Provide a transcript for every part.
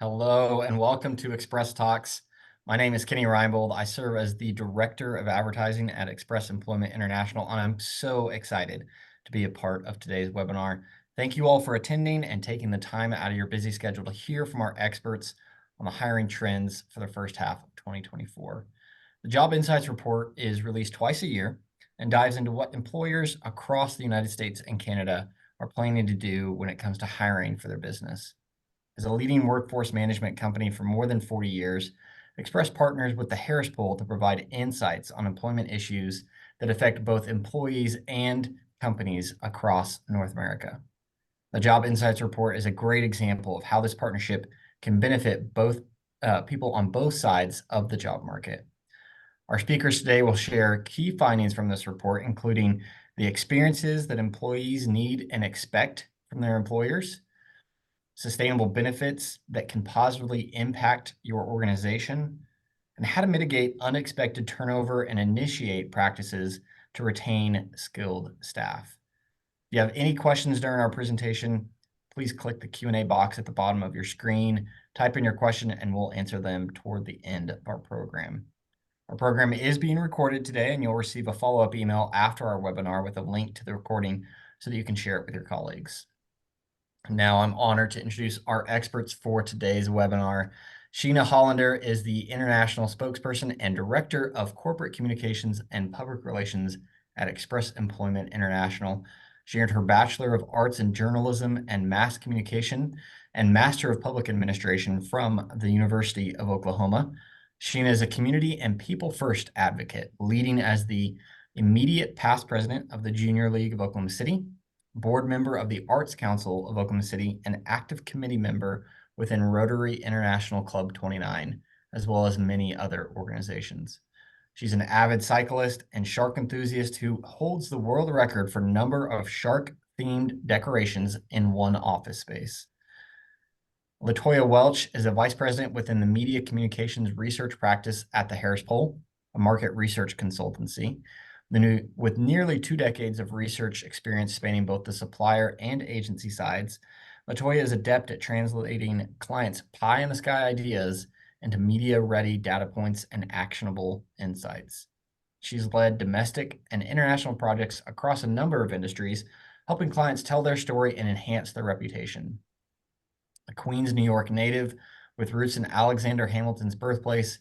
Hello and welcome to Express Talks. My name is Kenny Reinbold. I serve as the Director of Advertising at Express Employment International, and I'm so excited to be a part of today's webinar. Thank you all for attending and taking the time out of your busy schedule to hear from our experts on the hiring trends for the first half of 2024. The Job Insights Report is released twice a year and dives into what employers across the United States and Canada are planning to do when it comes to hiring for their business. As a leading workforce management company for more than 40 years, Express partners with the Harris Poll to provide insights on employment issues that affect both employees and companies across North America. The Job Insights Report is a great example of how this partnership can benefit both people on both sides of the job market. Our speakers today will share key findings from this report, including the experiences that employees need and expect from their employers, sustainable benefits that can positively impact your organization, and how to mitigate unexpected turnover and initiate practices to retain skilled staff. If you have any questions during our presentation, please click the Q&A box at the bottom of your screen, type in your question, and we'll answer them toward the end of our program. Our program is being recorded today, and you'll receive a follow-up email after our webinar with a link to the recording so that you can share it with your colleagues. Now I'm honored to introduce our experts for today's webinar. Sheena Hollander is the International Spokesperson and Director of Corporate Communications and Public Relations at Express Employment International. She earned her Bachelor of Arts in Journalism and Mass Communication and Master of Public Administration from the University of Oklahoma. Sheena is a community and people first advocate, leading as the immediate past president of the Junior League of Oklahoma City, board member of the Arts Council of Oklahoma City, and active committee member within Rotary International Club 29, as well as many other organizations. She's an avid cyclist and shark enthusiast who holds the world record for number of shark-themed decorations in one office space. LaToya Welch is a vice president within the Media Communications Research Practice at the Harris Poll, a market research consultancy. With nearly 2 decades of research experience spanning both the supplier and agency sides, LaToya is adept at translating clients' pie-in-the-sky ideas into media-ready data points and actionable insights. She's led domestic and international projects across a number of industries, helping clients tell their story and enhance their reputation. A Queens, New York native with roots in Alexander Hamilton's birthplace,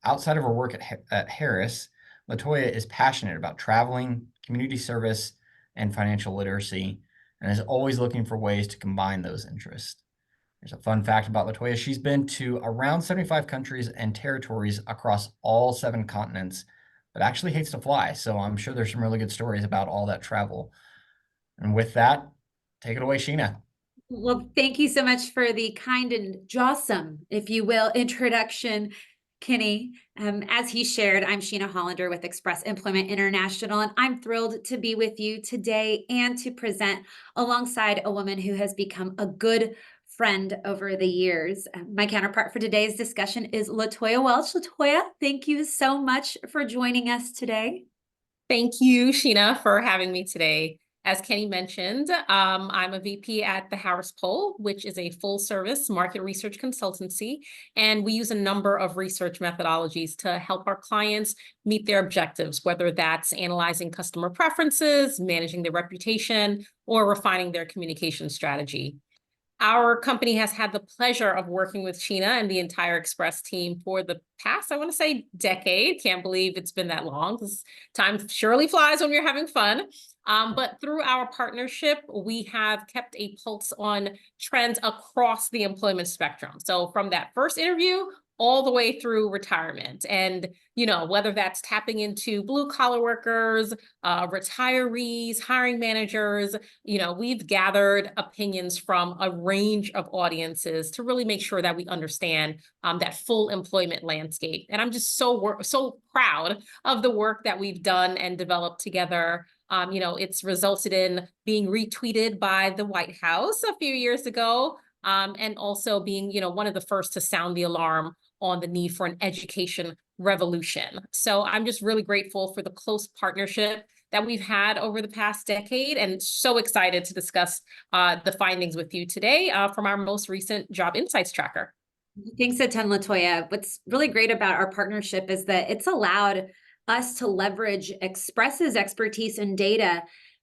outside of her work at Harris, LaToya is passionate about traveling, community service, and financial literacy, and is always looking for ways to combine those interests. There's a fun fact about LaToya. She's been to around 75 countries and territories across all 7 continents, but actually hates to fly, so I'm sure there's some really good stories about all that travel. And with that, take it away, Sheena. Well, thank you so much for the kind and jawsome, if you will, introduction, Kenny. As he shared, I'm Sheena Hollander with Express Employment International, and I'm thrilled to be with you today and to present alongside a woman who has become a good friend over the years. My counterpart for today's discussion is LaToya Welch. LaToya, thank you so much for joining us today. Thank you, Sheena, for having me today. As Kenny mentioned, I'm a VP at the Harris Poll, which is a full-service market research consultancy, and we use a number of research methodologies to help our clients meet their objectives, whether that's analyzing customer preferences, managing their reputation, or refining their communication strategy. Our company has had the pleasure of working with Sheena and the entire Express team for the past, I want to say, decade. Can't believe it's been that long, because time surely flies when you're having fun. But through our partnership, we have kept a pulse on trends across the employment spectrum. So from that first interview all the way through retirement. And, whether that's tapping into blue collar workers, retirees, hiring managers, we've gathered opinions from a range of audiences to really make sure that we understand that full employment landscape. And I'm just so proud of the work that we've done and developed together. It's resulted in being retweeted by the White House a few years ago, and also being, one of the first to sound the alarm on the need for an education revolution. So I'm just really grateful for the close partnership that we've had over the past decade, and so excited to discuss the findings with you today from our most recent Job Insights Tracker. Thanks a ton, Latoya. What's really great about our partnership is that it's allowed us to leverage Express's expertise in data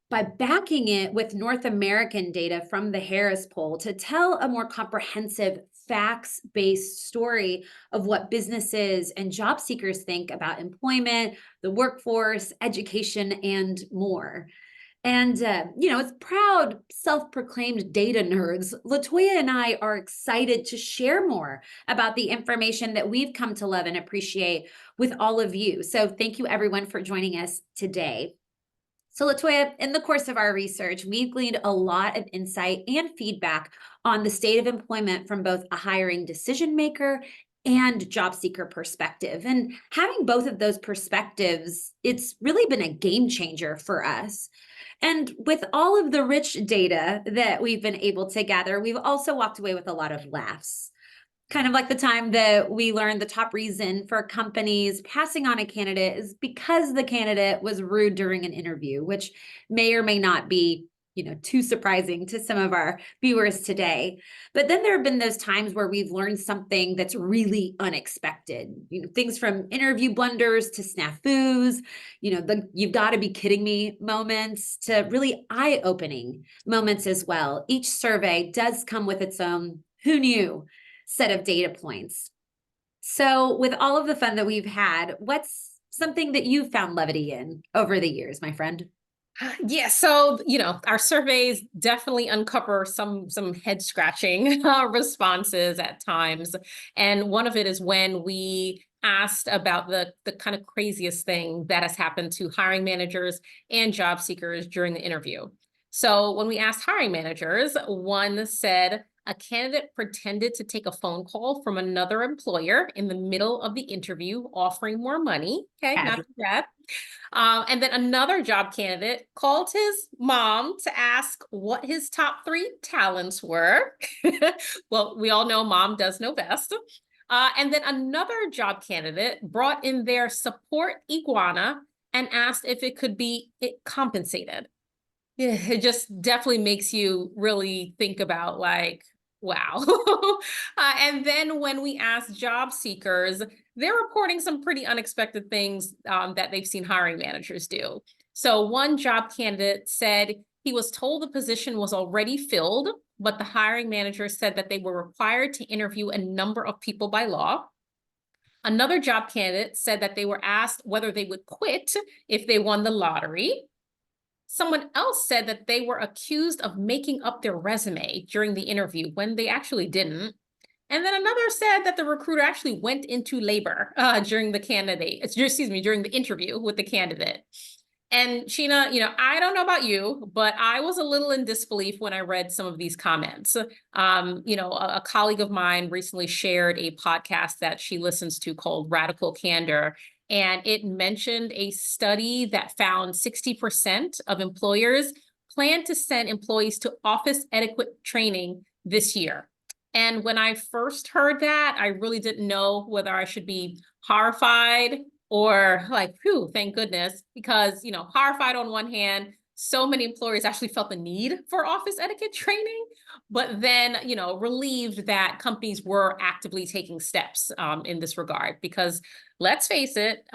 by backing it with North American data from the Harris poll to tell a more comprehensive facts-based story of what businesses and job seekers think about employment, the workforce, education, and more. And, as proud, self-proclaimed data nerds, Latoya and I are excited to share more about the information that we've come to love and appreciate with all of you. So thank you everyone for joining us today. So Latoya, in the course of our research, we've gleaned a lot of insight and feedback on the state of employment from both a hiring decision maker and job seeker perspective. And having both of those perspectives, it's really been a game changer for us. And with all of the rich data that we've been able to gather, we've also walked away with a lot of laughs. Kind of like the time that we learned the top reason for companies passing on a candidate is because the candidate was rude during an interview, which may or may not be, too surprising to some of our viewers today. But then there have been those times where we've learned something that's really unexpected. Things from interview blunders to snafus, the "you've got to be kidding me" moments to really eye-opening moments as well. Each survey does come with its own "who knew" set of data points. So with all of the fun that we've had, what's something that you've found levity in over the years, my friend? Yeah, so our surveys definitely uncover some head scratching responses at times, and one of it is when we asked about the kind of craziest thing that has happened to hiring managers and job seekers during the interview. So when we asked hiring managers, one said a candidate pretended to take a phone call from another employer in the middle of the interview, offering more money. Okay, not too bad. And then another job candidate called his mom to ask what his top 3 talents were. Well, we all know mom does know best. And then another job candidate brought in their support iguana and asked if it could be compensated. Yeah, it just definitely makes you really think about like, wow. And then when we ask job seekers, they're reporting some pretty unexpected things that they've seen hiring managers do. So one job candidate said he was told the position was already filled, but the hiring manager said that they were required to interview a number of people by law. Another job candidate said that they were asked whether they would quit if they won the lottery. Someone else said that they were accused of making up their resume during the interview when they actually didn't. And then another said that the recruiter actually went into labor during during the interview with the candidate. And Sheena, I don't know about you, but I was a little in disbelief when I read some of these comments. A colleague of mine recently shared a podcast that she listens to called Radical Candor. And it mentioned a study that found 60% of employers plan to send employees to office etiquette training this year. And when I first heard that, I really didn't know whether I should be horrified or like, phew, thank goodness, because, horrified on one hand, so many employers actually felt the need for office etiquette training, but then, relieved that companies were actively taking steps in this regard, because let's face it,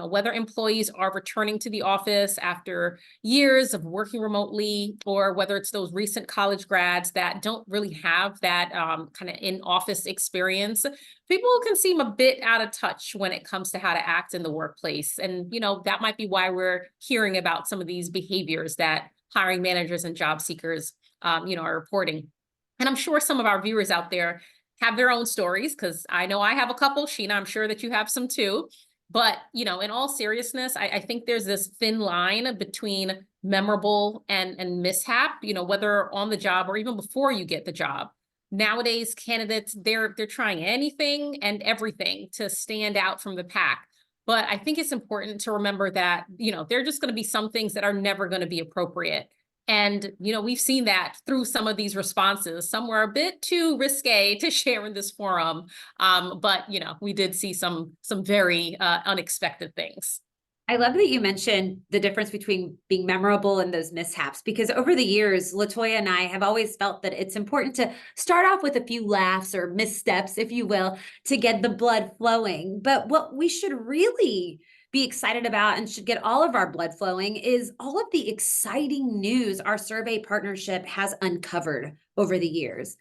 whether employees are returning to the office after years of working remotely, or whether it's those recent college grads that don't really have that kind of in-office experience, people can seem a bit out of touch when it comes to how to act in the workplace. And, that might be why we're hearing about some of these behaviors that hiring managers and job seekers, are reporting. And I'm sure some of our viewers out there have their own stories, because I know I have a couple. Sheena, I'm sure that you have some too. But, in all seriousness, I think there's this thin line between memorable and mishap, whether on the job or even before you get the job. Nowadays, candidates, they're trying anything and everything to stand out from the pack. But I think it's important to remember that, there are just going to be some things that are never going to be appropriate. And, we've seen that through some of these responses. Some were a bit too risque to share in this forum. But, we did see some very unexpected things. I love that you mentioned the difference between being memorable and those mishaps, because over the years, Latoya and I have always felt that it's important to start off with a few laughs or missteps, if you will, to get the blood flowing. But what we should really be excited about and should get all of our blood flowing is all of the exciting news our survey partnership has uncovered over the years.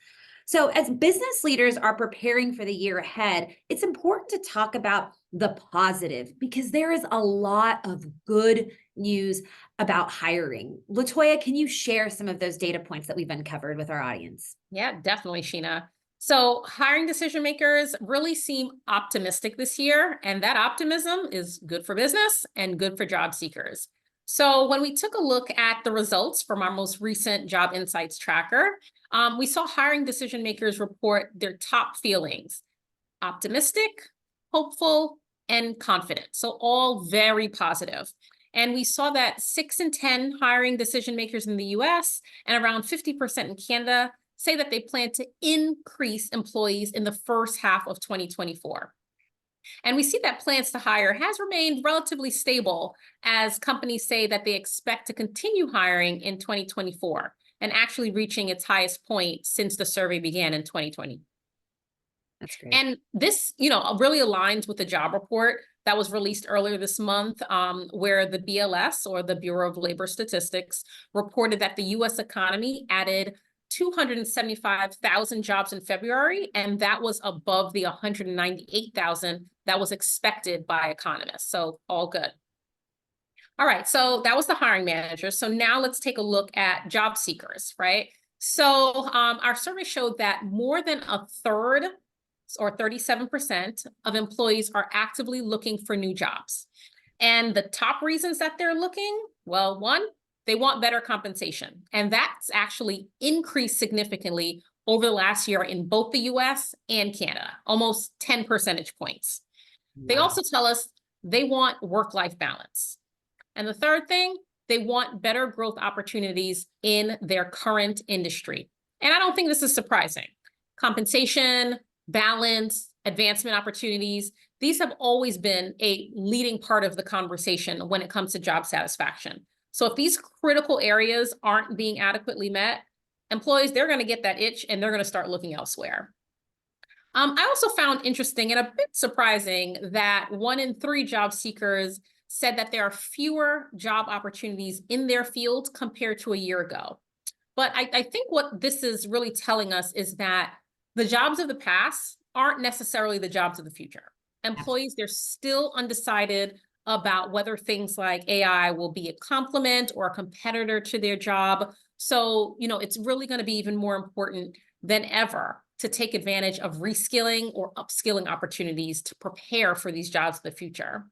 So, as business leaders are preparing for the year ahead, it's important to talk about the positive because there is a lot of good news about hiring. Latoya, can you share some of those data points that we've uncovered with our audience? Yeah, definitely, Sheena. So hiring decision makers really seem optimistic this year, and that optimism is good for business and good for job seekers. So when we took a look at the results from our most recent Job Insights tracker, we saw hiring decision makers report their top feelings: optimistic, hopeful, and confident. So all very positive. And we saw that 6 in 10 hiring decision makers in the US and around 50% in Canada say that they plan to increase employees in the first half of 2024. And we see that plans to hire has remained relatively stable as companies say that they expect to continue hiring in 2024 and actually reaching its highest point since the survey began in 2020. That's great. And this, really aligns with the job report that was released earlier this month, where the BLS, or the Bureau of Labor Statistics, reported that the U.S. economy added 275,000 jobs in February, and that was above the 198,000 that was expected by economists. So all good. All right, so that was the hiring manager. So now let's take a look at job seekers, right? So our survey showed that more than a third, or 37% of employees, are actively looking for new jobs. And the top reasons that they're looking, well, one, they want better compensation. And that's actually increased significantly over the last year in both the US and Canada, almost 10 percentage points. Wow. They also tell us they want work-life balance. And the third thing, they want better growth opportunities in their current industry. And I don't think this is surprising. Compensation, balance, advancement opportunities, these have always been a leading part of the conversation when it comes to job satisfaction. So if these critical areas aren't being adequately met, employees, they're going to get that itch and they're going to start looking elsewhere. I also found interesting and a bit surprising that 1 in 3 job seekers said that there are fewer job opportunities in their field compared to a year ago. But I think what this is really telling us is that the jobs of the past aren't necessarily the jobs of the future. Employees, they're still undecided about whether things like AI will be a complement or a competitor to their job. So, it's really going to be even more important than ever to take advantage of reskilling or upskilling opportunities to prepare for these jobs of the future.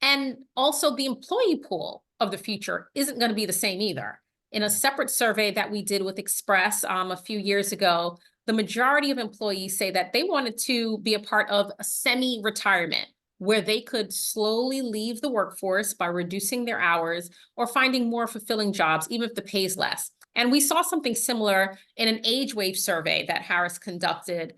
And also the employee pool of the future isn't going to be the same either. In a separate survey that we did with Express a few years ago, the majority of employees say that they wanted to be a part of a semi-retirement where they could slowly leave the workforce by reducing their hours or finding more fulfilling jobs, even if the pay is less. And we saw something similar in an age wave survey that Harris conducted,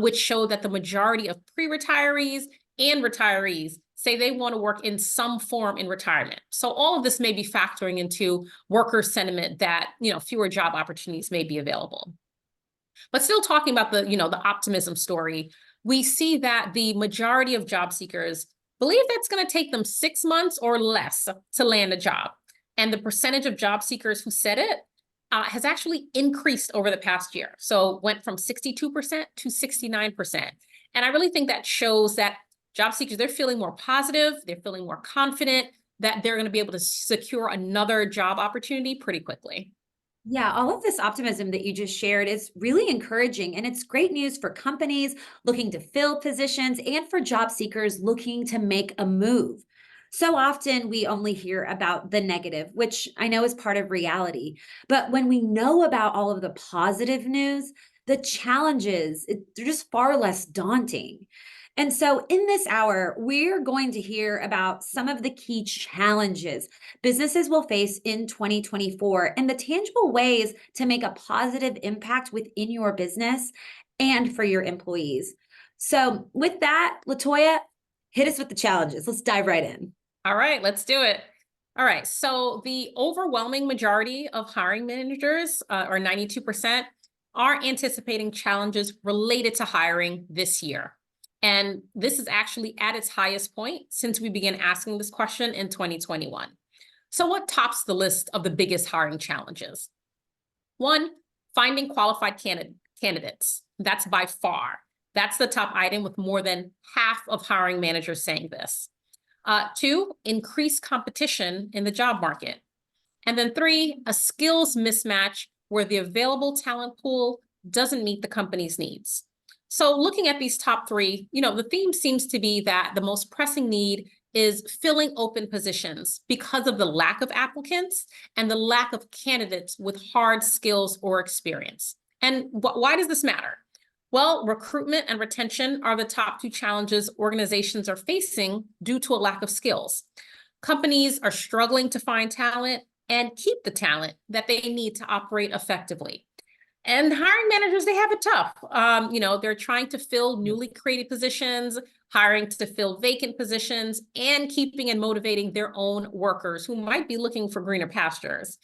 which showed that the majority of pre-retirees and retirees say they want to work in some form in retirement. So all of this may be factoring into worker sentiment that, fewer job opportunities may be available. But still talking about the optimism story, we see that the majority of job seekers believe that's going to take them 6 months or less to land a job. And the percentage of job seekers who said it has actually increased over the past year. So went from 62% to 69%. And I really think that shows that job seekers, they're feeling more positive, they're feeling more confident that they're going to be able to secure another job opportunity pretty quickly. Yeah, all of this optimism that you just shared is really encouraging, and it's great news for companies looking to fill positions and for job seekers looking to make a move. So often we only hear about the negative, which I know is part of reality. But when we know about all of the positive news, the challenges, they're just far less daunting. And so in this hour, we're going to hear about some of the key challenges businesses will face in 2024 and the tangible ways to make a positive impact within your business and for your employees. So with that, Latoya, hit us with the challenges. Let's dive right in. All right, let's do it. All right, so the overwhelming majority of hiring managers, or 92%, are anticipating challenges related to hiring this year. And this is actually at its highest point since we began asking this question in 2021. So what tops the list of the biggest hiring challenges? One, finding qualified candidates. That's by far. That's the top item, with more than half of hiring managers saying this. Two, increased competition in the job market. And then three, a skills mismatch where the available talent pool doesn't meet the company's needs. So looking at these top three, the theme seems to be that the most pressing need is filling open positions because of the lack of applicants and the lack of candidates with hard skills or experience. And why does this matter? Well, recruitment and retention are the top two challenges organizations are facing due to a lack of skills. Companies are struggling to find talent and keep the talent that they need to operate effectively. And hiring managers, they have it tough. They're trying to fill newly created positions, hiring to fill vacant positions, and keeping and motivating their own workers who might be looking for greener pastures.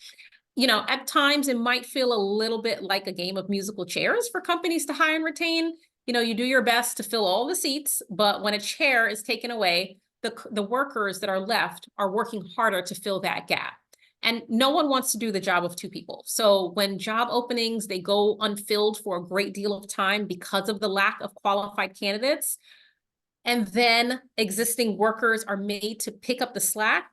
At times it might feel a little bit like a game of musical chairs for companies to hire and retain. You do your best to fill all the seats, but when a chair is taken away, the workers that are left are working harder to fill that gap. And no one wants to do the job of two people. So when job openings, they go unfilled for a great deal of time because of the lack of qualified candidates, and then existing workers are made to pick up the slack,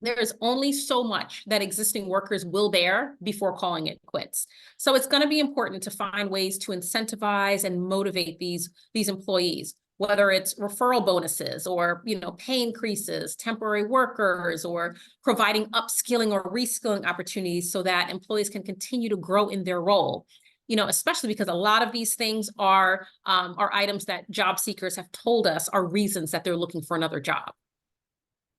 there is only so much that existing workers will bear before calling it quits. So it's going to be important to find ways to incentivize and motivate these employees, whether it's referral bonuses or pay increases, temporary workers, or providing upskilling or reskilling opportunities so that employees can continue to grow in their role. Especially because a lot of these things are items that job seekers have told us are reasons that they're looking for another job.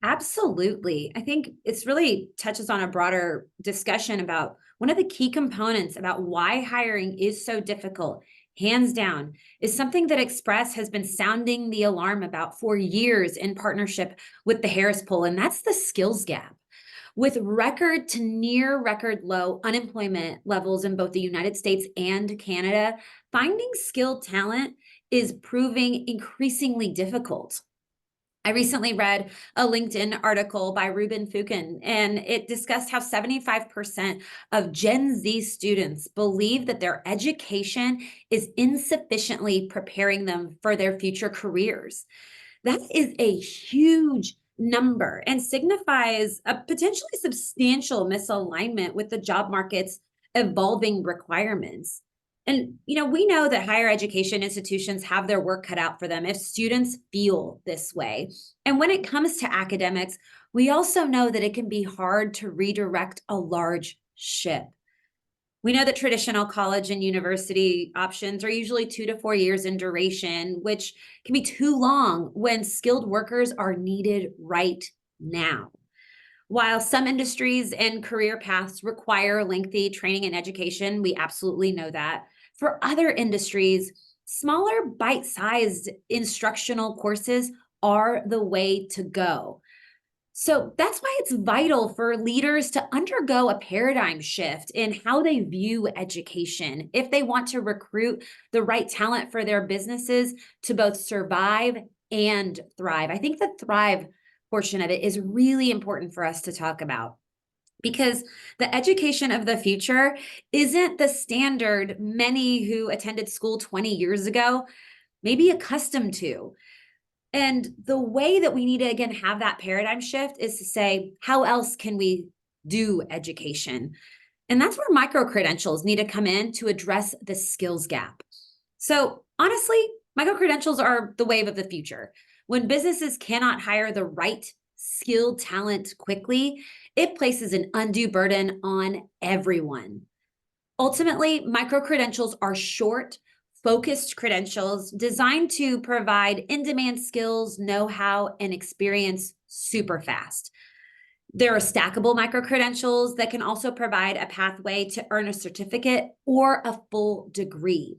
Absolutely. I think it's really touches on a broader discussion about one of the key components about why hiring is so difficult, hands down, is something that Express has been sounding the alarm about for years in partnership with the Harris Poll, and that's the skills gap. With record to near record low unemployment levels in both the United States and Canada, finding skilled talent is proving increasingly difficult. I recently read a LinkedIn article by Ruben Fukin, and it discussed how 75% of Gen Z students believe that their education is insufficiently preparing them for their future careers. That is a huge number and signifies a potentially substantial misalignment with the job market's evolving requirements. And, we know that higher education institutions have their work cut out for them if students feel this way. And when it comes to academics, we also know that it can be hard to redirect a large ship. We know that traditional college and university options are usually 2 to 4 years in duration, which can be too long when skilled workers are needed right now. While some industries and career paths require lengthy training and education, we absolutely know that. For other industries, smaller bite-sized instructional courses are the way to go. So that's why it's vital for leaders to undergo a paradigm shift in how they view education if they want to recruit the right talent for their businesses to both survive and thrive. I think the thrive portion of it is really important for us to talk about, because the education of the future isn't the standard many who attended school 20 years ago may be accustomed to. And the way that we need to, again, have that paradigm shift is to say, how else can we do education? And that's where micro-credentials need to come in to address the skills gap. So honestly, micro-credentials are the wave of the future. When businesses cannot hire the right skilled talent quickly, it places an undue burden on everyone. Ultimately, micro-credentials are short, focused credentials designed to provide in-demand skills, know-how, and experience super fast. There are stackable micro-credentials that can also provide a pathway to earn a certificate or a full degree.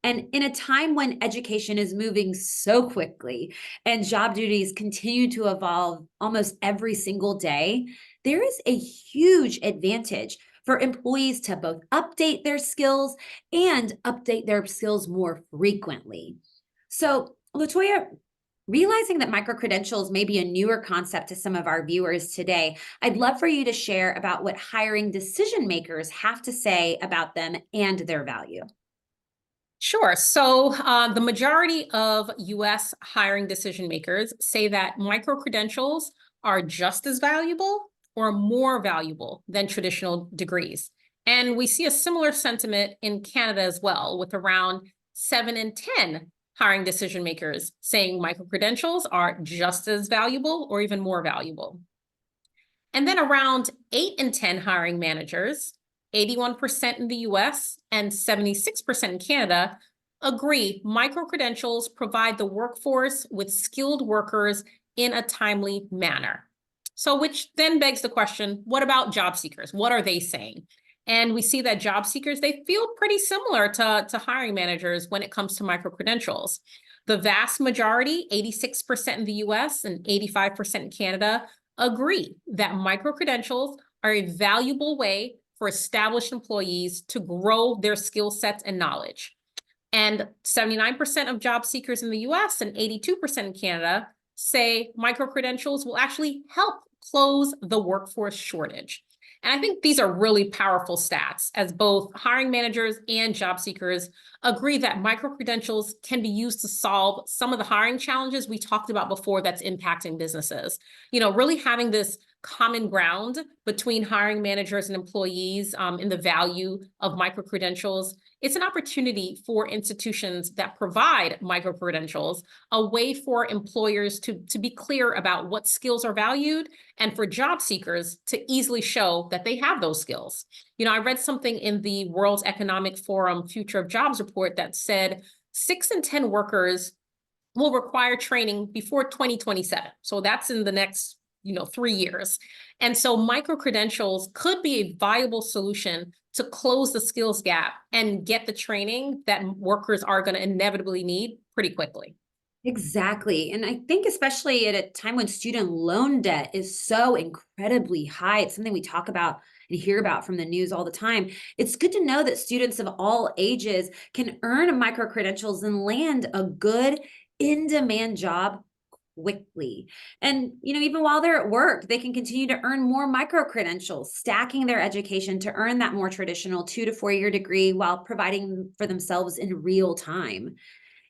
And in a time when education is moving so quickly and job duties continue to evolve almost every single day, there is a huge advantage for employees to both update their skills and update their skills more frequently. So, Latoya, realizing that micro-credentials may be a newer concept to some of our viewers today, I'd love for you to share about what hiring decision makers have to say about them and their value. Sure. So the majority of US hiring decision makers say that micro-credentials are just as valuable or more valuable than traditional degrees. And we see a similar sentiment in Canada as well, with around 7 in 10 hiring decision makers saying micro-credentials are just as valuable or even more valuable. And then around 8 in 10 hiring managers, 81% in the US and 76% in Canada, agree micro-credentials provide the workforce with skilled workers in a timely manner. So which then begs the question, what about job seekers? What are they saying? And we see that job seekers, they feel pretty similar to hiring managers when it comes to micro-credentials. The vast majority, 86% in the US and 85% in Canada, agree that micro-credentials are a valuable way for established employees to grow their skill sets and knowledge. And 79% of job seekers in the US and 82% in Canada say micro-credentials will actually help close the workforce shortage. And I think these are really powerful stats, as both hiring managers and job seekers agree that micro-credentials can be used to solve some of the hiring challenges we talked about before that's impacting businesses. You know, really having this common ground between hiring managers and employees in the value of micro-credentials. It's an opportunity for institutions that provide micro-credentials, a way for employers to be clear about what skills are valued, and for job seekers to easily show that they have those skills. You know, I read something in the World Economic Forum Future of Jobs report that said 6 in 10 workers will require training before 2027. So that's in the next 3 years. And so micro-credentials could be a viable solution to close the skills gap and get the training that workers are going to inevitably need pretty quickly. Exactly. And I think especially at a time when student loan debt is so incredibly high, it's something we talk about and hear about from the news all the time. It's good to know that students of all ages can earn micro-credentials and land a good in-demand job quickly. And, even while they're at work, they can continue to earn more micro-credentials, stacking their education to earn that more traditional 2 to 4 year degree while providing for themselves in real time.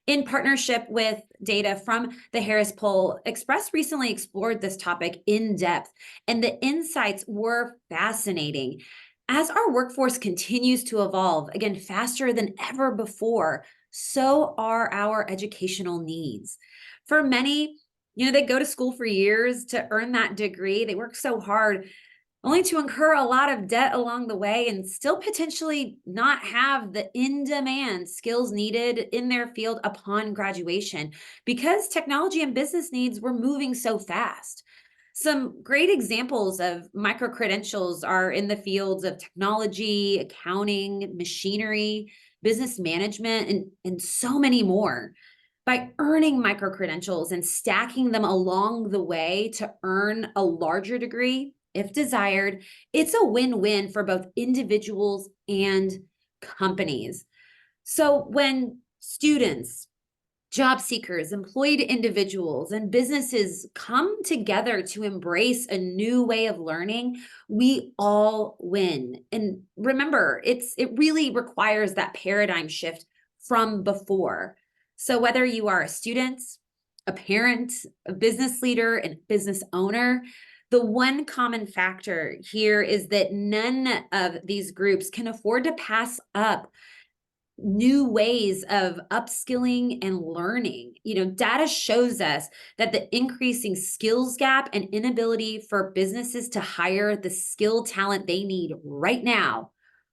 In partnership with data from the Harris Poll, Express recently explored this topic in depth, and the insights were fascinating. As our workforce continues to evolve, again, faster than ever before, so are our educational needs. For many, they go to school for years to earn that degree. They work so hard only to incur a lot of debt along the way and still potentially not have the in-demand skills needed in their field upon graduation because technology and business needs were moving so fast. Some great examples of micro-credentials are in the fields of technology, accounting, machinery, business management, and so many more. By earning micro-credentials and stacking them along the way to earn a larger degree, if desired, it's a win-win for both individuals and companies. So when students, job seekers, employed individuals, and businesses come together to embrace a new way of learning, we all win. And remember, it really requires that paradigm shift from before. So whether you are a student, a parent, a business leader, and business owner, the one common factor here is that none of these groups can afford to pass up new ways of upskilling and learning. Data shows us that the increasing skills gap and inability for businesses to hire the skilled talent they need right now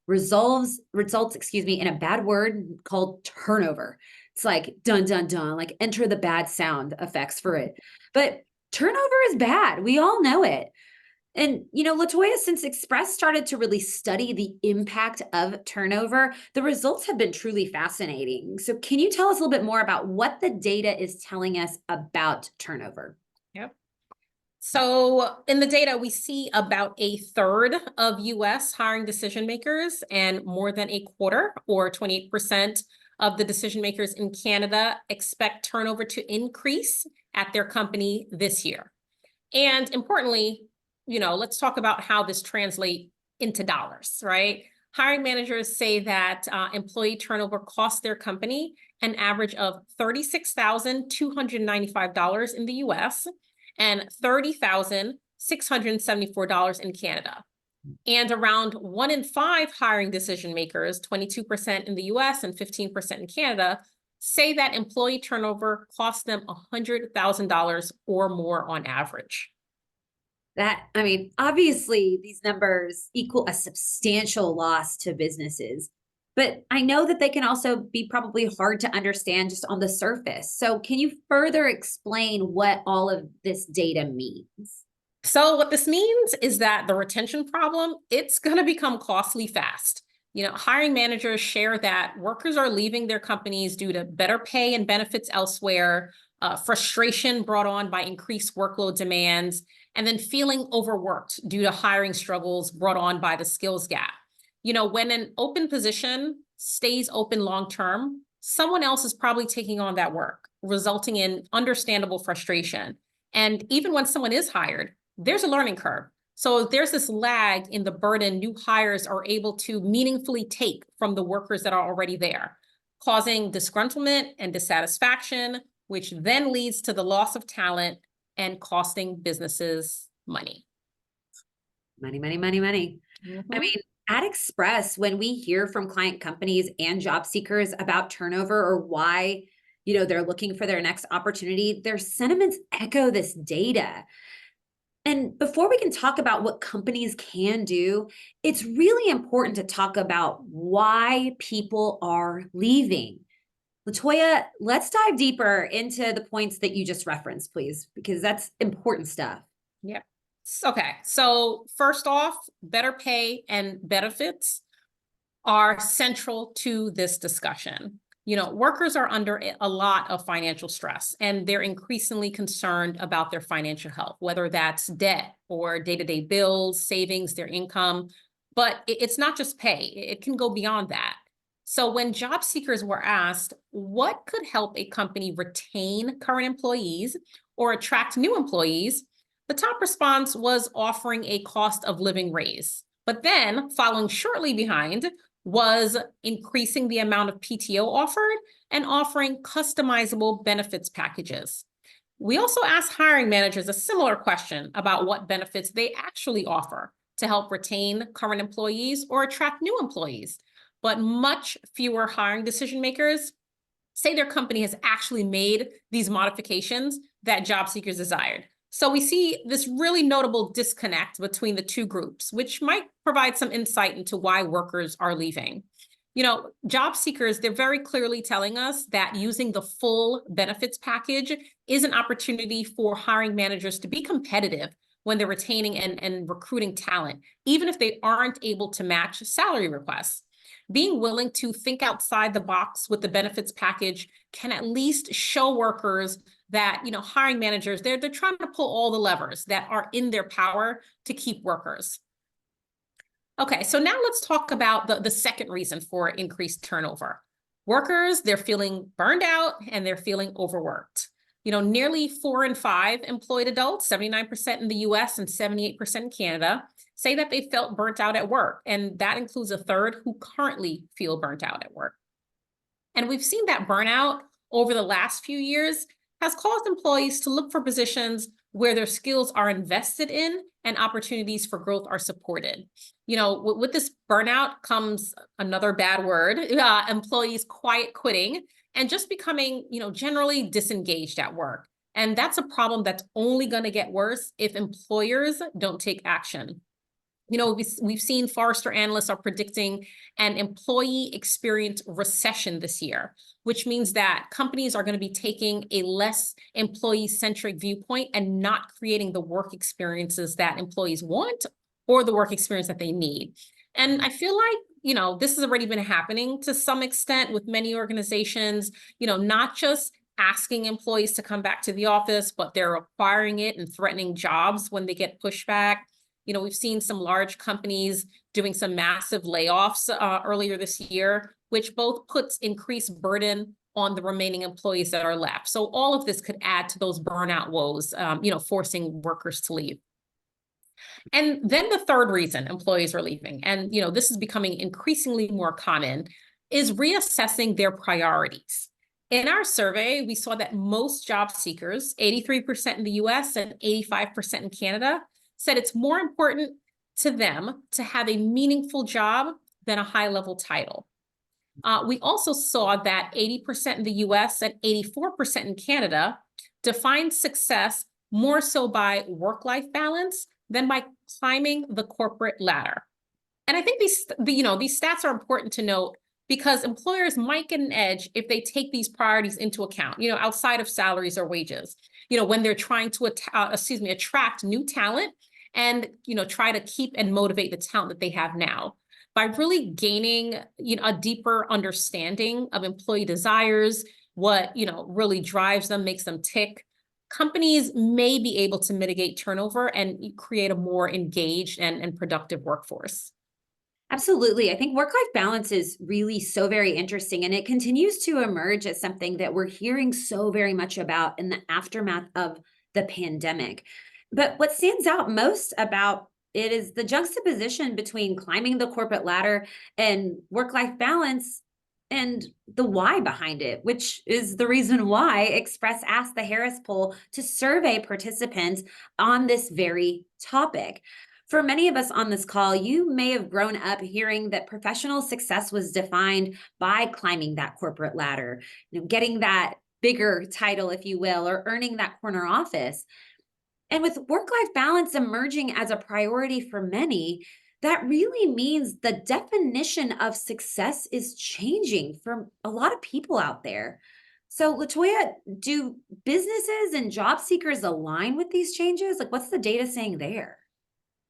results, in a bad word called turnover. It's like dun dun dun, like enter the bad sound effects for it. But turnover is bad. We all know it. And, Latoya, since Express started to really study the impact of turnover, the results have been truly fascinating. So can you tell us a little bit more about what the data is telling us about turnover? Yep. So in the data, we see about a third of US hiring decision makers and more than a quarter, or 28% of the decision makers in Canada, expect turnover to increase at their company this year. And importantly, let's talk about how this translates into dollars, right? Hiring managers say that employee turnover costs their company an average of $36,295 in the US and $30,674 in Canada. And around 1 in 5 hiring decision makers, 22% in the US and 15% in Canada, say that employee turnover costs them $100,000 or more on average. Obviously, these numbers equal a substantial loss to businesses, but I know that they can also be probably hard to understand just on the surface. So, can you further explain what all of this data means? So what this means is that the retention problem, it's going to become costly fast. Hiring managers share that workers are leaving their companies due to better pay and benefits elsewhere, frustration brought on by increased workload demands, and then feeling overworked due to hiring struggles brought on by the skills gap. When an open position stays open long term, someone else is probably taking on that work, resulting in understandable frustration. And even when someone is hired, there's a learning curve. So there's this lag in the burden new hires are able to meaningfully take from the workers that are already there, causing disgruntlement and dissatisfaction, which then leads to the loss of talent and costing businesses money. Money, money, money, money. Mm-hmm. At Express, when we hear from client companies and job seekers about turnover or why, they're looking for their next opportunity, their sentiments echo this data. And before we can talk about what companies can do, it's really important to talk about why people are leaving. Latoya, let's dive deeper into the points that you just referenced, please, because that's important stuff. Yep. Okay. So first off, better pay and benefits are central to this discussion. Workers are under a lot of financial stress, and they're increasingly concerned about their financial health, whether that's debt or day-to-day bills, savings, their income. But it's not just pay. It can go beyond that. So when job seekers were asked what could help a company retain current employees or attract new employees, the top response was offering a cost of living raise. But then, following shortly behind, was increasing the amount of PTO offered and offering customizable benefits packages. We also asked hiring managers a similar question about what benefits they actually offer to help retain current employees or attract new employees. But much fewer hiring decision makers say their company has actually made these modifications that job seekers desired. So we see this really notable disconnect between the two groups, which might provide some insight into why workers are leaving. Job seekers, they're very clearly telling us that using the full benefits package is an opportunity for hiring managers to be competitive when they're retaining and recruiting talent, even if they aren't able to match salary requests. Being willing to think outside the box with the benefits package can at least show workers that, hiring managers, they're trying to pull all the levers that are in their power to keep workers. Okay, so now let's talk about the second reason for increased turnover. Workers, they're feeling burned out and they're feeling overworked. Nearly 4 in 5 employed adults, 79% in the US and 78% in Canada, say that they felt burnt out at work. And that includes a third who currently feel burnt out at work. And we've seen that burnout over the last few years has caused employees to look for positions where their skills are invested in and opportunities for growth are supported. With this burnout comes another bad word, employees quiet quitting and just becoming, generally disengaged at work. And that's a problem that's only going to get worse if employers don't take action. We've seen Forrester analysts are predicting an employee experience recession this year, which means that companies are going to be taking a less employee-centric viewpoint and not creating the work experiences that employees want or the work experience that they need. And I feel like, this has already been happening to some extent with many organizations, not just asking employees to come back to the office, but they're requiring it and threatening jobs when they get pushback. We've seen some large companies doing some massive layoffs earlier this year, which both puts increased burden on the remaining employees that are left. So all of this could add to those burnout woes, forcing workers to leave. And then the third reason employees are leaving, and this is becoming increasingly more common, is reassessing their priorities. In our survey, we saw that most job seekers, 83% in the US and 85% in Canada, said it's more important to them to have a meaningful job than a high-level title. We also saw that 80% in the US and 84% in Canada define success more so by work-life balance than by climbing the corporate ladder. And I think these stats are important to note because employers might get an edge if they take these priorities into account, outside of salaries or wages, when they're trying to attract new talent and try to keep and motivate the talent that they have now. By really gaining a deeper understanding of employee desires, what really drives them, makes them tick, companies may be able to mitigate turnover and create a more engaged and productive workforce. Absolutely. I think work-life balance is really so very interesting, and it continues to emerge as something that we're hearing so very much about in the aftermath of the pandemic. But what stands out most about it is the juxtaposition between climbing the corporate ladder and work-life balance and the why behind it, which is the reason why Express asked the Harris poll to survey participants on this very topic. For many of us on this call, you may have grown up hearing that professional success was defined by climbing that corporate ladder, getting that bigger title, if you will, or earning that corner office. And with work-life balance emerging as a priority for many, that really means the definition of success is changing for a lot of people out there. So, Latoya, do businesses and job seekers align with these changes? Like, what's the data saying there?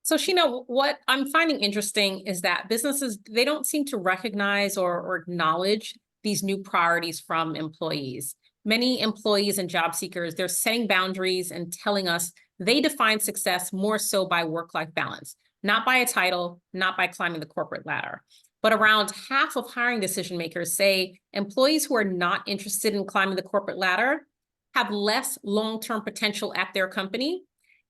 So, Sheena, what I'm finding interesting is that businesses, they don't seem to recognize or acknowledge these new priorities from employees. Many employees and job seekers, they're setting boundaries and telling us they define success more so by work-life balance, not by a title, not by climbing the corporate ladder. But around half of hiring decision makers say employees who are not interested in climbing the corporate ladder have less long-term potential at their company,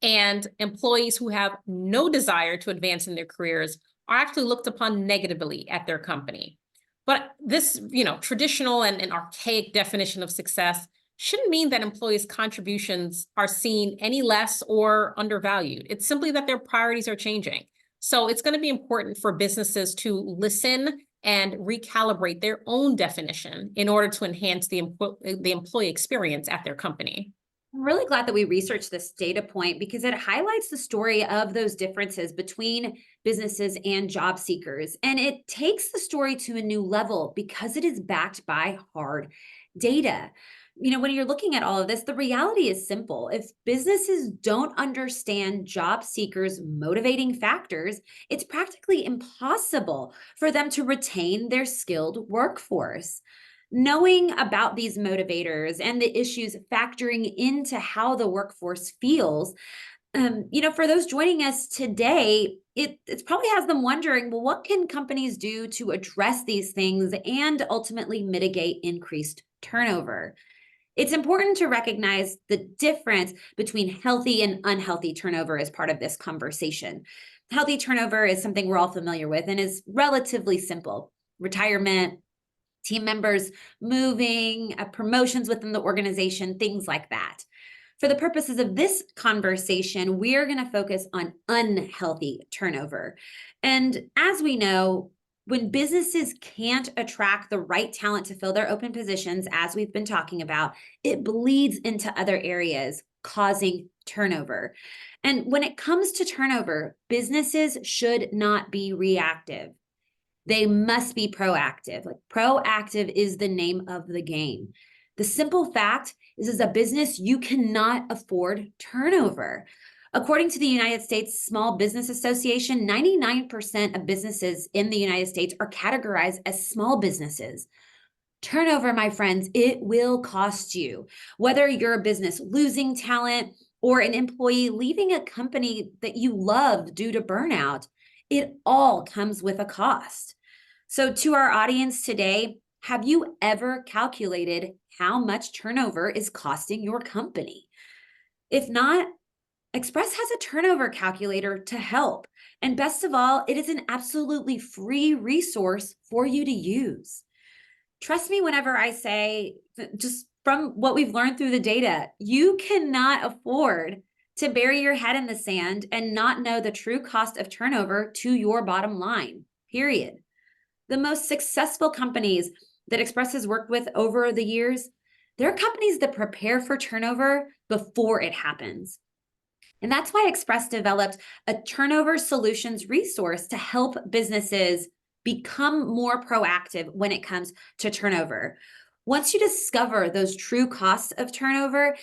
and employees who have no desire to advance in their careers are actually looked upon negatively at their company. But this, traditional and archaic definition of success shouldn't mean that employees' contributions are seen any less or undervalued. It's simply that their priorities are changing. So it's going to be important for businesses to listen and recalibrate their own definition in order to enhance the employee experience at their company. I'm really glad that we researched this data point because it highlights the story of those differences between businesses and job seekers. And it takes the story to a new level because it is backed by hard data. When you're looking at all of this, the reality is simple. If businesses don't understand job seekers' motivating factors, it's practically impossible for them to retain their skilled workforce. Knowing about these motivators and the issues factoring into how the workforce feels, for those joining us today, it probably has them wondering, well, what can companies do to address these things and ultimately mitigate increased turnover? It's important to recognize the difference between healthy and unhealthy turnover as part of this conversation. Healthy turnover is something we're all familiar with and is relatively simple. Retirement, team members moving, promotions within the organization, things like that. For the purposes of this conversation, we are going to focus on unhealthy turnover. And as we know, when businesses can't attract the right talent to fill their open positions, as we've been talking about, it bleeds into other areas, causing turnover. And when it comes to turnover, businesses should not be reactive. They must be proactive. Like, proactive is the name of the game. The simple fact is, as a business, you cannot afford turnover. According to the United States Small Business Association, 99% of businesses in the United States are categorized as small businesses. Turnover, my friends, it will cost you. Whether you're a business losing talent or an employee leaving a company that you love due to burnout, it all comes with a cost. So, to our audience today, have you ever calculated how much turnover is costing your company? If not, Express has a turnover calculator to help. And best of all, it is an absolutely free resource for you to use. Trust me whenever I say, just from what we've learned through the data, you cannot afford to bury your head in the sand and not know the true cost of turnover to your bottom line, period. The most successful companies that Express has worked with over the years, they're companies that prepare for turnover before it happens. And that's why Express developed a turnover solutions resource to help businesses become more proactive when it comes to turnover. Once you discover those true costs of turnover,